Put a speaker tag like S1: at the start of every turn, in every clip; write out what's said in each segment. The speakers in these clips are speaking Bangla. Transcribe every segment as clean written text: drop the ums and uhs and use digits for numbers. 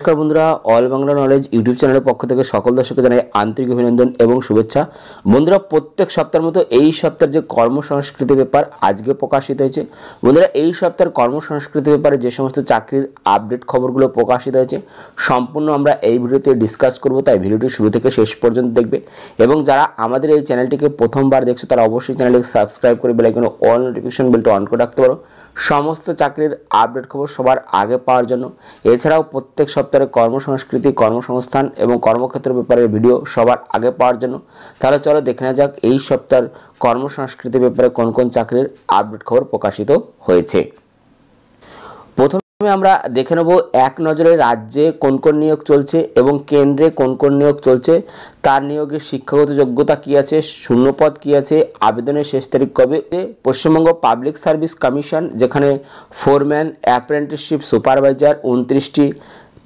S1: নমস্কার বন্ধুরা, অল বাংলা নলেজ ইউটিউব চ্যানেলের পক্ষ থেকে সকল দর্শককে জানাই আন্তরিক অভিনন্দন এবং শুভেচ্ছা। বন্ধুরা, প্রত্যেক সপ্তাহের মতো এই সপ্তাহের যে কর্মসংস্কৃতি পেপার আজকে প্রকাশিত হয়েছে। বন্ধুরা, এই সপ্তাহের কর্মসংস্কৃতি পেপারে যে সমস্ত চাকরির আপডেট খবরগুলো প্রকাশিত হয়েছে সম্পূর্ণ আমরা এই ভিডিওতে ডিসকাস করব, তাই ভিডিওটি শুরু থেকে শেষ পর্যন্ত দেখবে। এবং যারা আমাদের এই চ্যানেলটিকে প্রথমবার দেখছো তারা অবশ্যই চ্যানেলটিকে সাবস্ক্রাইব করে বেল আইকনে অল নোটিফিকেশন বেলটা অন করে রাখতে পারো সমস্ত চাকরির আপডেট খবর সবার আগে পাওয়ার জন্য। এছাড়াও প্রত্যেক সপ্তাহে কর্মসংস্কৃতি, কর্মসংস্থান এবং কর্মক্ষেত্র ব্যাপারের ভিডিও সবার আগে পাওয়ার জন্য। তাহলে চলো দেখে নেওয়া যাক এই সপ্তাহের কর্মসংস্কৃতি ব্যাপারে কোন কোন চাকরির আপডেট খবর প্রকাশিত হয়েছে। প্রথমে আমরা দেখে নেব এক নজরে রাজ্যে কোন কোন নিয়োগ চলছে এবং কেন্দ্রে কোন কোন নিয়োগ চলছে, তার নিয়োগের শিক্ষাগত যোগ্যতা কী আছে, শূন্যপদ কী আছে, আবেদনের শেষ তারিখ কবে। পশ্চিমবঙ্গ পাবলিক সার্ভিস কমিশন যেখানে ফোরম্যান, অ্যাপ্রেন্টিসশিপ, সুপারভাইজার 29টি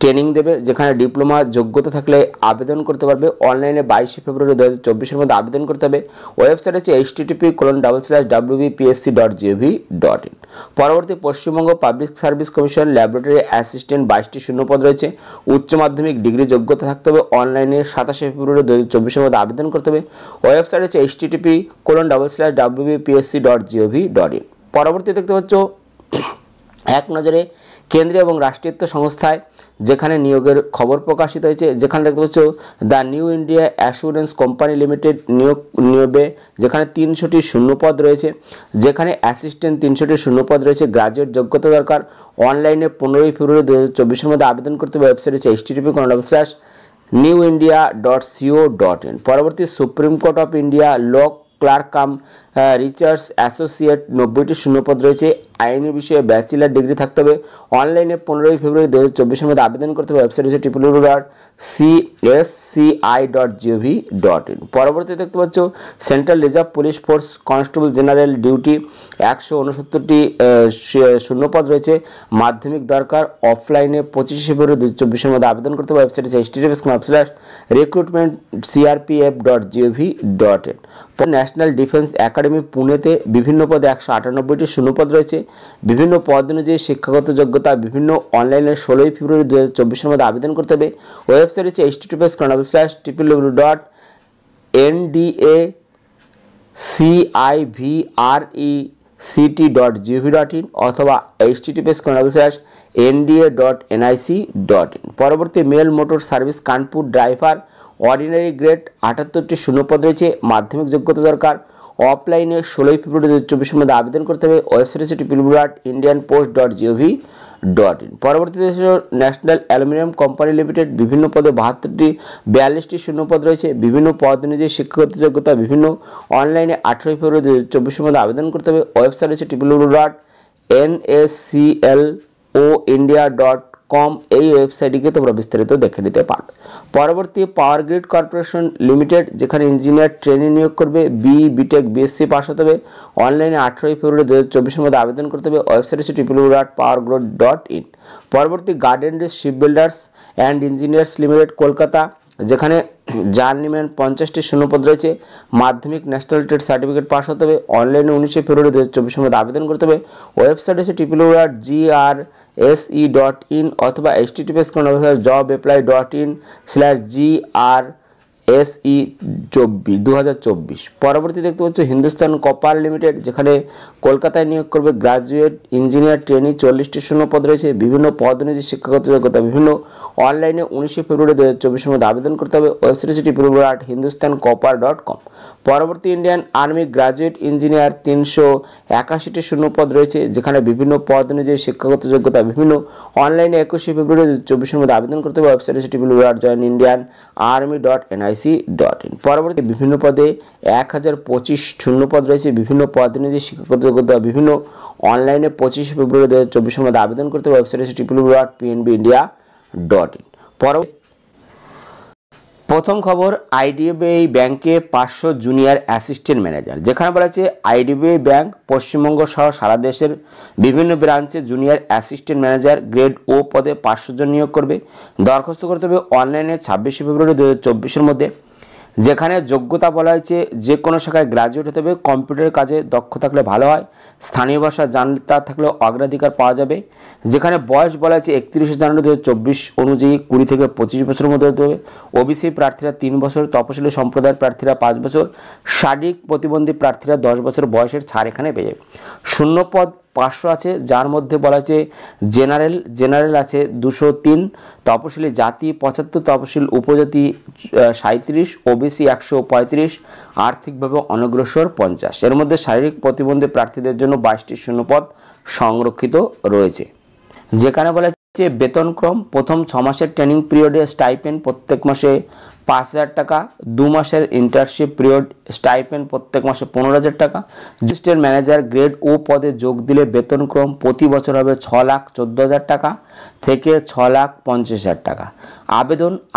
S1: ট্রেনিং দেবে, যেখানে ডিপ্লোমা যোগ্যতা থাকলে আবেদন করতে পারবে। অনলাইনে 22 ফেব্রুয়ারি 2024 মধ্যে আবেদন করতে হবে। ওয়েবসাইট হচ্ছে http://wpsc.gov.in। পরবর্তী Paschimbanga public service commission laboratory assistant 22টি শূন্যপদ রয়েছে। উচ্চ মাধ্যমিক ডিগ্রি যোগ্যতা থাকতে হবে। অনলাইনে 27 ফেব্রুয়ারি 2024 মধ্যে আবেদন করতে হবে। ওয়েবসাইট হচ্ছে http://wpsc.gov.in। পরবর্তী দেখতে পাচ্ছ এক নজরে কেন্দ্রীয় এবং রাষ্ট্রায়ত্ত সংস্থায় যেখানে নিয়োগের খবর প্রকাশিত হয়েছে, যেখানে দেখতে পাচ্ছ the new India assurance company limited নিয়োগ নিয়োগে, যেখানে 300টি শূন্যপদ রয়েছে, যেখানে অ্যাসিস্ট্যান্ট 300টি শূন্যপদ রয়েছে। গ্রাজুয়েট যোগ্যতা দরকার। অনলাইনে 15 ফেব্রুয়ারি 2024 মধ্যে আবেদন করতে হবে। ওয়েবসাইট হচ্ছে http://newindia.co.in। পরবর্তী supreme court of India law clerk cum research associate 90টি শূন্যপদ রয়েছে। আইনি বিষয়ে ব্যাচেলার ডিগ্রি থাকতে হবে। অনলাইনে 15 ফেব্রুয়ারি 2024 মধ্যে আবেদন করতে হবে। ওয়েবসাইট হচ্ছে www.csci.gov.in। পরবর্তী দেখতে পাচ্ছ central reserve police force constable general duty 169টি শূন্যপদ রয়েছে। মাধ্যমিক দরকার। অফলাইনে 25 ফেব্রুয়ারি 2024 মধ্যে আবেদন করতে হবে। ওয়েবসাইট হচ্ছে http://recruitment.crpf.gov.in। ন্যাশনাল ডিফেন্স একাডেমি পুনেতে বিভিন্ন পদে 198টি শূন্যপদ রয়েছে। বিভিন্ন পদ অনুযায়ী শিক্ষাগত যোগ্যতা বিভিন্ন। অনলাইনে 16 ফেব্রুয়ারি 2024 মধ্যে আবেদন করতে হবে। ওয়েবসাইট হচ্ছে http://www.ndacivrecct.gov.in অথবা https://nda.nic.in। পরবর্তী mail motor service Kanpur driver ordinary grade 78টি শূন্যপদ রয়েছে। মাধ্যমিক যোগ্যতা দরকার। অফলাইনে 16 ফেব্রুয়ারি 2024 মধ্যে আবেদন করতে হবে। ওয়েবসাইট হচ্ছে www.indianpost.gov.in। পরবর্তীতে ন্যাশনাল অ্যালুমিনিয়াম কোম্পানি লিমিটেড বিভিন্ন পদে 42টি শূন্যপদ রয়েছে। বিভিন্ন পদ অনুযায়ী শিক্ষাগত যোগ্যতা বিভিন্ন। অনলাইনে 18 ফেব্রুয়ারি 2024 মধ্যে আবেদন করতে হবে। ওয়েবসাইট হচ্ছে www.nscloindia.com। এই ওয়েবসাইটটিকে তোমরা বিস্তারিত দেখে নিতে পারো। পরবর্তী পাওয়ার গ্রিড কর্পোরেশন লিমিটেড যেখানে ইঞ্জিনিয়ার ট্রেনিং নিয়োগ করবে। বিটেক বিএসসি পাস হতে হবে। অনলাইনে 18 ফেব্রুয়ারি 2024 মধ্যে আবেদন করতে হবে। ওয়েবসাইট হচ্ছে www.powergrid.in। পরবর্তী Garden Reach Shipbuilders and Engineers Limited Kolkata যেখানে জার্নিম্যান 50টি শূন্যপদ রয়েছে। মাধ্যমিক ন্যাশনাল ট্রেড সার্টিফিকেট পাস হতে হবে। অনলাইনে 19 ফেব্রুয়ারি 2024 মধ্যে আবেদন করতে হবে। ওয়েবসাইট হচ্ছে www.grse.in অথবা https://jobapply.in/GRSE 2024। পরবর্তী দেখতে পাচ্ছ হিন্দুস্তান কপার লিমিটেড যেখানে কলকাতায় নিয়োগ করবে। গ্রাজুয়েট ইঞ্জিনিয়ার ট্রেনি 40টি শূন্যপদ রয়েছে। বিভিন্ন পদ অনুযায়ী শিক্ষাগত যোগ্যতা বিভিন্ন। অনলাইনে 19 ফেব্রুয়ারি 2024 মধ্যে আবেদন করতে হবে। ওয়েবসাইট হচ্ছে www.hindustancopper.com। পরবর্তী ইন্ডিয়ান আর্মি গ্রাজুয়েট ইঞ্জিনিয়ার 381টি শূন্যপদ রয়েছে, যেখানে বিভিন্ন পদ অনুযায়ী শিক্ষাগত যোগ্যতা বিভিন্ন। অনলাইনে 21 ফেব্রুয়ারি 2024 মধ্যে আবেদন করতে হবে। ওয়েবসাইট হচ্ছে www.joinindianarmy.nic.in। পরবর্তী বিভিন্ন পদে 1025 শূন্যপদ রয়েছে। বিভিন্ন পদ অনুযায়ী শিক্ষাগত যোগ্যতা বিভিন্ন। অনলাইনে 25 ফেব্রুয়ারি 2024 মধ্যে আবেদন করতে হবে। ওয়েবসাইট হচ্ছে www.pnbindia.in। প্রথম খবর, আইডিবিআই ব্যাংকে 500 জুনিয়র অ্যাসিস্ট্যান্ট ম্যানেজার, যেখানে বলা আছে আইডিবিআই ব্যাংক পশ্চিমবঙ্গ সহ সারা দেশের বিভিন্ন ব্রাঞ্চে জুনিয়র অ্যাসিস্ট্যান্ট ম্যানেজার গ্রেড ও পদে 500 জন নিয়োগ করবে। দরখাস্ত করতে হবে অনলাইনে 26 ফেব্রুয়ারি 2024 মধ্যে। যেখানে যোগ্যতা বলা হয়েছে যে কোনো শাখায় গ্রাজুয়েট হতে হবে, কম্পিউটারের কাজে দক্ষ থাকলে ভালো হয়, স্থানীয় ভাষা জানতা থাকলেও অগ্রাধিকার পাওয়া যাবে। যেখানে বয়স বলা হয়েছে 31 জানুয়ারি 2024 অনুযায়ী 20 থেকে 25 বছরের মধ্যে হতে হবে। ওবিসি প্রার্থীরা 3 বছর, তপশিলি সম্প্রদায়ের প্রার্থীরা 5 বছর, শারীরিক প্রতিবন্ধী প্রার্থীরা 10 বছর বয়সের ছাড় এখানে পেয়ে যাবে। শূন্যপদ 500 আছে, যার মধ্যে বলা আছে জেনারেল আছে 203, তপশিলি জাতি 75, তপশিল উপজাতি 37, ওবিসি 135, আর্থিকভাবে অনগ্রসর 50। এর মধ্যে শারীরিক প্রতিবন্ধী প্রার্থীদের জন্য 22টি শূন্যপদ সংরক্ষিত রয়েছে। যেখানে বলা হচ্ছে বেতনক্রম, প্রথম 6 মাসের ট্রেনিং পিরিয়ডে স্টাইপেন্ড প্রত্যেক মাসে 5,000 টাকা, 2 মাসের ইন্টার্নশিপ পিরিয়ড স্টাইপেন্ড প্রত্যেক মাসে 15,000 টাকা। অ্যাসিস্ট্যান্ট ম্যানেজার গ্রেড ও পদে যোগ দিলে বেতনক্রম প্রতি বছর হবে 6,14,000 টাকা থেকে 6,50,000 টাকা।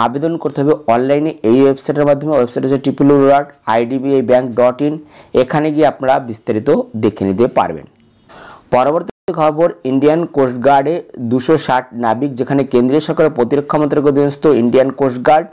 S1: আবেদন করতে হবে অনলাইনে এই ওয়েবসাইটের মাধ্যমে। ওয়েবসাইট হচ্ছে www.idbibank.in। এখানে গিয়ে আপনারা বিস্তারিত দেখে নিতে পারবেন। পরবর্তী খবর, ইন্ডিয়ান কোস্টগার্ডে 260 নাবিক, যেখানে কেন্দ্রীয় সরকারের প্রতিরক্ষা মন্ত্রকের অধীনস্থ ইন্ডিয়ান কোস্টগার্ড,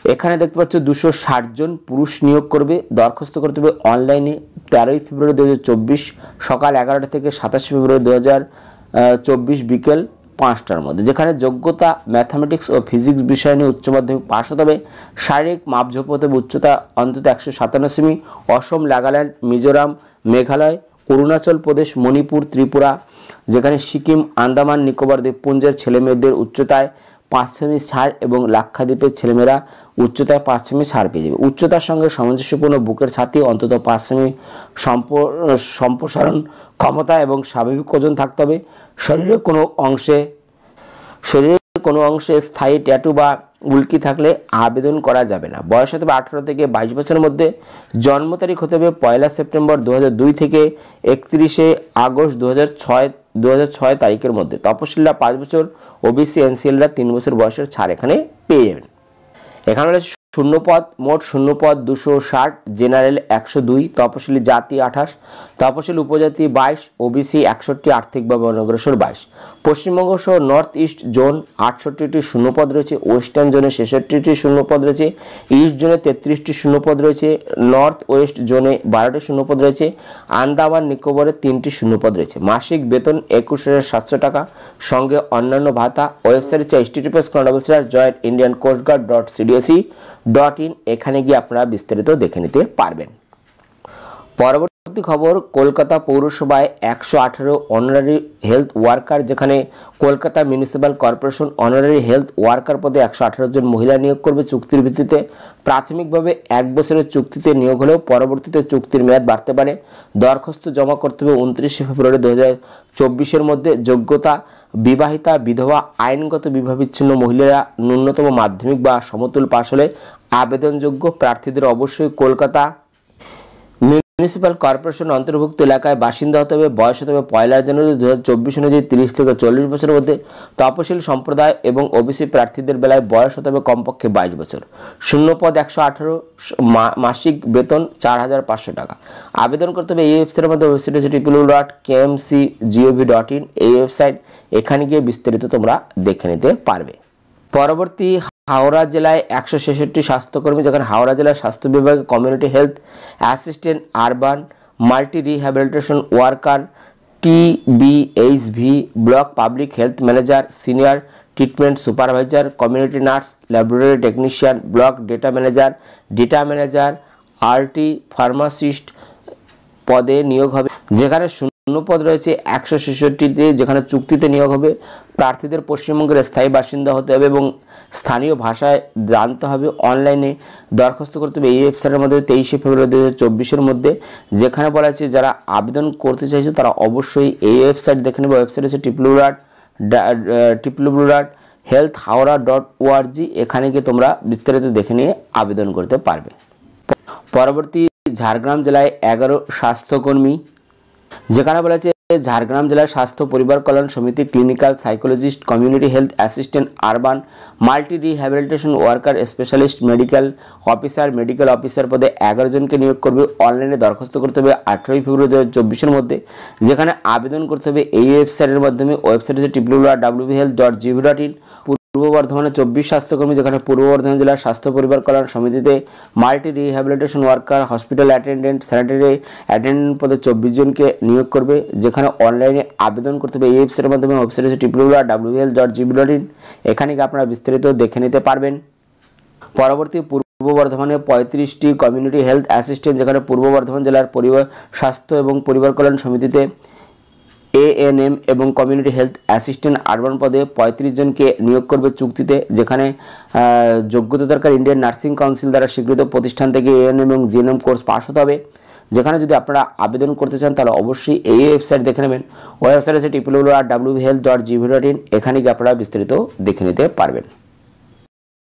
S1: এখানে দেখতে পাচ্ছ 260 জন পুরুষ নিয়োগ করবে। দরখাস্ত করতে হবে অনলাইনে 13 ফেব্রুয়ারি 2024 সকাল 11টা থেকে 27 ফেব্রুয়ারি 2024 বিকেল 5টার মধ্যে। যেখানে যোগ্যতা ম্যাথামেটিক্স ও ফিজিক্স বিষয় নিয়ে উচ্চ মাধ্যমিক পাশ হতে হবে। শারীরিক মাপঝোপ হতে হবে উচ্চতা অন্তত 157 সেমি। অসম, নাগাল্যান্ড, মিজোরাম, মেঘালয়, অরুণাচল প্রদেশ, মণিপুর, ত্রিপুরা, যেখানে সিকিম, আন্দামান নিকোবর দ্বীপপুঞ্জের ছেলেমেয়েদের উচ্চতায় 5 সেমি ছাড় এবং লাক্ষাদ্বীপের ছেলেমেয়েরা উচ্চতায় 5 সেমি ছাড় পেয়ে যাবে। উচ্চতার সঙ্গে সামঞ্জস্যপূর্ণ বুকের ছাতি, অন্তত 5 সেমি সম্প্রসারণ ক্ষমতা এবং স্বাভাবিক ওজন থাকতে হবে। শরীরের কোনো অংশে স্থায়ী ট্যাটু বা উল্কি থাকলে আবেদন করা যাবে না। বয়স হতে হবে 18 থেকে 22 বছরের মধ্যে। জন্ম তারিখ হতে হবে 1 সেপ্টেম্বর 2002 থেকে 31 আগস্ট 2006 তারিখের মধ্যে। তপশিলরা 5 বছর, ওবিসি এনসিএলরা 3 বছর বয়সের ছাড় এখানে পেয়ে যাবেন। এখানে রয়েছে শূন্যপদ, মোট শূন্যপদ 260, জেনারেল 102, তপশিলি জাতি 28, তপশিলি উপজাতি 22, ওবিসি 61, আর্থিকভাবে অনগ্রসর 22। পশ্চিমবঙ্গ সহ নর্থ ইস্ট জোন 68টি শূন্যপদ রয়েছে, ওয়েস্টার্ন জোনে 66টি শূন্যপদ রয়েছে, ইস্ট জোনে 33টি শূন্যপদ রয়েছে, নর্থ ওয়েস্ট জোনে 12টি শূন্যপদ রয়েছে, আন্দামান নিকোবরে 3টি শূন্যপদ রয়েছে। মাসিক বেতন 21,700 টাকা, সঙ্গে অন্যান্য ভাতা। ওয়েবসাইট হচ্ছে https://joinindiancoastguard.cdsc.in। এখানে গিয়ে আপনারা বিস্তারিত দেখে নিতে পারবেন। পরবর্তী খবর, কলকাতা পৌরসভায় 118 অনারারি হেলথ ওয়ার্কার, যেখানে Kolkata municipal corporation honorary health worker পদে 118 জন মহিলা নিয়োগ করবে চুক্তির ভিত্তিতে। প্রাথমিকভাবে 1 বছরের চুক্তিতে নিয়োগ হলেও পরবর্তীতে চুক্তির মেয়াদ বাড়তে পারে। দরখাস্ত জমা করতে হবে 29 ফেব্রুয়ারি 2024 মধ্যে। যোগ্যতা বিবাহিতা, বিধবা, আইনগত বিবাহ বিচ্ছিন্ন মহিলারা ন্যূনতম মাধ্যমিক বা সমতুল পাশ হলে আবেদনযোগ্য। প্রার্থীদের অবশ্যই কলকাতা মিউনিসিপ্যাল কর্পোরেশন অন্তর্ভুক্ত এলাকায় বাসিন্দা হতে হবে। বয়স হতে হবে 1 জানুয়ারি 2024 অনুযায়ী 30 থেকে 40 বছরের মধ্যে। তপশিল সম্প্রদায় এবং ওবিসি প্রার্থীদের বেলায় বয়স হতে হবে কমপক্ষে 22 বছর। শূন্যপদ 118, মাসিক বেতন 4,500 টাকা। আবেদন করতে হবে এই ওয়েবসাইটের মধ্যে। ওয়েবসাইট হচ্ছে www.kmcgov.in। এই ওয়েবসাইট, এখানে গিয়ে বিস্তারিত তোমরা দেখে নিতে পারবে। পরবর্তী, হাওড়া জেলায় 166 স্বাস্থ্যকর্মী, যেখানে হাওড়া জেলার স্বাস্থ্য বিভাগে community health assistant, urban multi rehabilitation worker, TBHV, block public health manager, senior treatment supervisor, community nurse, laboratory technician, block data manager, RT pharmacist পদে নিয়োগ হবে। যেখানে শূন্যপদ রয়েছে 166টিতে, যেখানে চুক্তিতে নিয়োগ হবে। প্রার্থীদের পশ্চিমবঙ্গের স্থায়ী বাসিন্দা হতে হবে এবং স্থানীয় ভাষায় জানতে হবে। অনলাইনে দরখাস্ত করতে হবে এই ওয়েবসাইটের মধ্যে 23 ফেব্রুয়ারি 2024 মধ্যে। যেখানে বলা আছে যারা আবেদন করতে চাইছে তারা অবশ্যই এই ওয়েবসাইট দেখে নেবে। ওয়েবসাইট হচ্ছে www.healthhowrah.org। এখানে গিয়ে তোমরা বিস্তারিত দেখে নিয়ে আবেদন করতে পারবে। পরবর্তী, ঝাড়গ্রাম জেলায় 11 স্বাস্থ্যকর্মী, যেখানে বলা আছে ঝাড়গ্রাম জেলার স্বাস্থ্য পরিবার কল্যাণ সমিতি clinical psychologist, community health assistant, urban multi rehabilitation worker, specialist medical officer পদে 11 জনকে নিয়োগ করবে। অনলাইনে দরখাস্ত করতে হবে 18 ফেব্রুয়ারি 2024 মধ্যে। যেখানে আবেদন করতে হবে এই ওয়েবসাইটের মাধ্যমে। ওয়েবসাইট হচ্ছে www.whealth.gov.in। পূর্ব বর্ধমানে 24 স্বাস্থ্যকর্মী, যেখানে পূর্ব বর্ধমান জেলার স্বাস্থ্য পরিবার কল্যাণ সমিতিতে multi rehabilitation worker, hospital attendant, sanitary attendant পদে 24 জনকে নিয়োগ করবে, যেখানে অনলাইনে আবেদন করতে হবে এই ওয়েবসাইটের মাধ্যমে। ওয়েবসাইট হচ্ছে www.whealth.gov.in। এখানে গিয়ে আপনারা বিস্তারিত দেখে নিতে পারবেন। পরবর্তী পূর্ব বর্ধমানে 35টি কমিউনিটি হেলথ অ্যাসিস্ট্যান্ট, যেখানে পূর্ব বর্ধমান জেলার পরিবার স্বাস্থ্য এবং পরিবার কল্যাণ সমিতিতে ANM এবং কমিউনিটি হেলথ অ্যাসিস্ট্যান্ট আরবান পদে 35 জনকে নিয়োগ করবে চুক্তিতে, যেখানে যোগ্যতা দরকার ইন্ডিয়ান নার্সিং কাউন্সিল দ্বারা স্বীকৃত প্রতিষ্ঠান থেকে ANM এবং GNM কোর্স পাস হতে হবে। যেখানে যদি আপনারা আবেদন করতে চান তাহলে অবশ্যই এই ওয়েবসাইট দেখে নেবেন। ওয়েবসাইট আছে www.whealth.gov.in। এখানে গিয়ে আপনারা বিস্তারিত দেখে নিতে পারবেন।